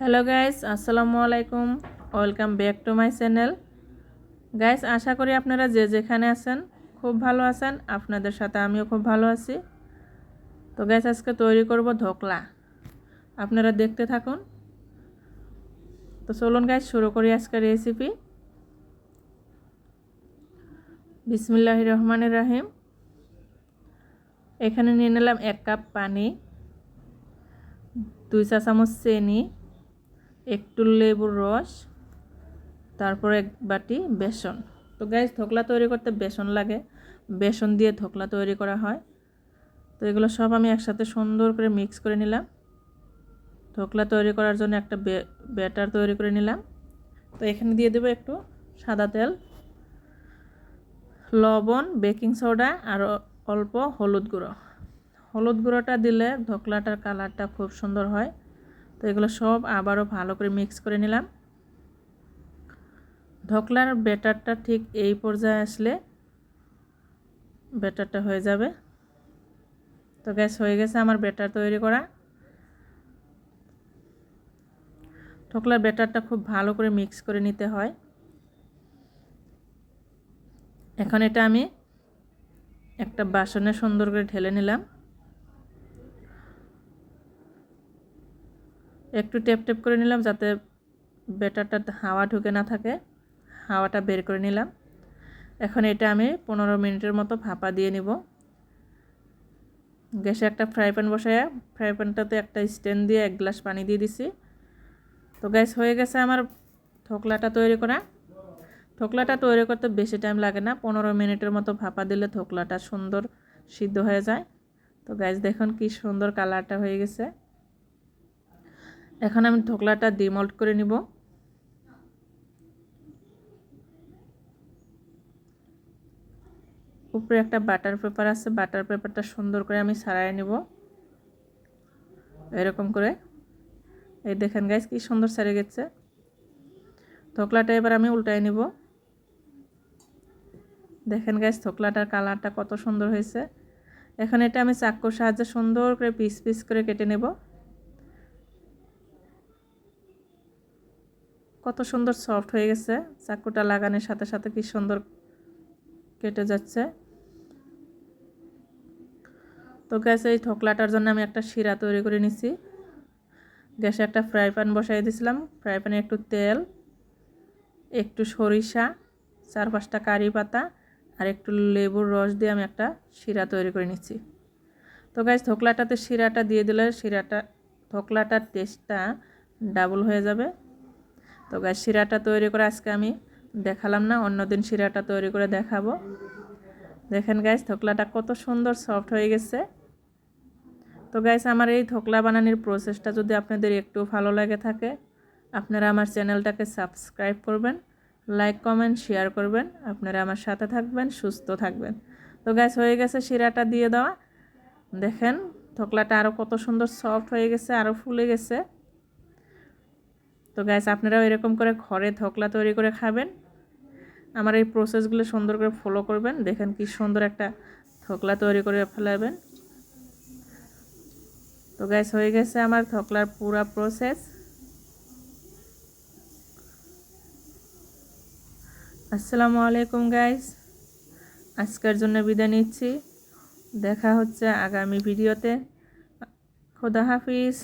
Hello guys, আসসালামু আলাইকুম। Welcome back to my channel. Guys, আশা করি আপনারা যে যেখানে আছেন খুব ভালো আছেন। আপনাদের সাথে আমিও খুব ভালো আছি। তো গাইস, আজকে তৈরি করব ধোকলা। আপনারা দেখতে থাকুন। তো চলুন গাইস, শুরু করি আজকের রেসিপি। বিসমিল্লাহির রহমানির রহিম। এখানে নিয়ে নিলাম 1 কাপ পানি, 2 চা চামচ চিনি, একটু লেবুর রস, তারপর 1 বাটি বেসন। তো গাইস, ধোকলা তৈরি করতে বেসন লাগে, বেসন দিয়ে ধোকলা তৈরি করা হয়। তো এগুলো সব আমি একসাথে সুন্দর করে মিক্স করে নিলাম। ধোকলা তৈরি করার জন্য একটা ব্যাটার তৈরি করে নিলাম। তো এখানে দিয়ে দেবো একটু সাদা তেল, লবণ, বেকিং সোডা আর অল্প হলুদ গুঁড়ো। হলুদ গুঁড়োটা দিলে ধোকলাটার কালারটা খুব সুন্দর হয়। তো এগুলো সব আবারও ভালো করে মিক্স করে নিলাম। ধোকলার ব্যাটারটা ঠিক এই পর্যায়ে আসলে ব্যাটারটা হয়ে যাবে। তো গ্যাস হয়ে গেছে আমার ব্যাটার তৈরি করা। ধোকলার ব্যাটারটা খুব ভালো করে মিক্স করে নিতে হয়। এখন এটা আমি একটা বাসনে সুন্দর করে ঢেলে নিলাম। একটু টেপ টেপ করে নিলাম যাতে ব্যাটারটা হাওয়া ঢুকে না থাকে। হাওয়াটা বের করে নিলাম। এখন এটা আমি 15 মিনিটের মতো ভাপা দিয়ে নিব। গ্যাসে একটা ফ্রাই প্যান বসায় ফ্রাই প্যানটাতে একটা স্ট্যান্ড দিয়ে 1 গ্লাস পানি দিয়ে দিছি। তো গ্যাস হয়ে গেছে আমার ধোকলাটা তৈরি করা। ধোকলাটা তৈরি করতে বেশি টাইম লাগে না, 15 মিনিটের মতো ভাপা দিলে ধোকলাটা সুন্দর সিদ্ধ হয়ে যায়। তো গ্যাস দেখুন কি সুন্দর কালারটা হয়ে গেছে। এখন আমি ধোকলাটা ডিমোল্ড করে নিব। উপরে একটা বাটার পেপার আছে, বাটার পেপারটা সুন্দর করে আমি ছাড়াই নিব এরকম করে। এই দেখেন গাইস কি সুন্দর ছেড়ে গেছে। ধোকলাটা এবার আমি উল্টাই নিব। দেখেন গাইস ধোকলাটার কালারটা কত সুন্দর হয়েছে। এখন এটা আমি চাকুর সাহায্যে সুন্দর করে পিস পিস করে কেটে নেব। কত সুন্দর সফট হয়ে গেছে, চাকুটা লাগানোর সাথে সাথে কি সুন্দর কেটে যাচ্ছে। তো গ্যাসে এই ধোকলাটার জন্য আমি একটা শিরা তৈরি করে নিছি। গ্যাসে একটা ফ্রাই প্যান বসাই দিয়েছিলাম। ফ্রাই প্যানে একটু তেল, একটু সরিষা, 4-5টা কারি পাতা আর একটু লেবুর রস দিয়ে আমি একটা শিরা তৈরি করে নিচ্ছি। তো গাইস ধোকলাটাতে শিরাটা দিয়ে দিলে ধোকলাটার টেস্টটা ডাবল হয়ে যাবে। তো গাইস শিরাটা তৈরি করে আজকে আমি দেখালাম না, অন্যদিন শিরাটা তৈরি করে দেখাবো। দেখেন গাইস ধোকলাটা কত সুন্দর সফট হয়ে গেছে। তো গাইস আমার এই ধোকলা বানানোর প্রসেসটা যদি আপনাদের একটু ভালো লাগে থাকে, আপনারা আমার চ্যানেলটাকে সাবস্ক্রাইব করবেন, লাইক কমেন্ট শেয়ার করবেন। আপনারা আমার সাথে থাকবেন, সুস্থ থাকবেন। তো গাইস হয়ে গেছে শিরাটা দিয়ে দেওয়া। দেখেন ধোকলাটা আরও কত সুন্দর সফট হয়ে গেছে, আরও ফুলে গেছে। তো গাইস আপনারাও এরকম করে ঘরে ধোকলা তৈরি করে খাবেন। আমার এই প্রসেসগুলো সুন্দর করে ফলো করবেন। দেখেন কি সুন্দর একটা ধোকলা তৈরি করে ফেলাবেন। তো গাইস হয়ে গেছে আমার ধোকলার পুরো প্রসেস। আসসালামু আলাইকুম গাইস, আজকের জন্য বিদায় নিচ্ছি। দেখা হচ্ছে আগামী ভিডিওতে। খোদা হাফিজ।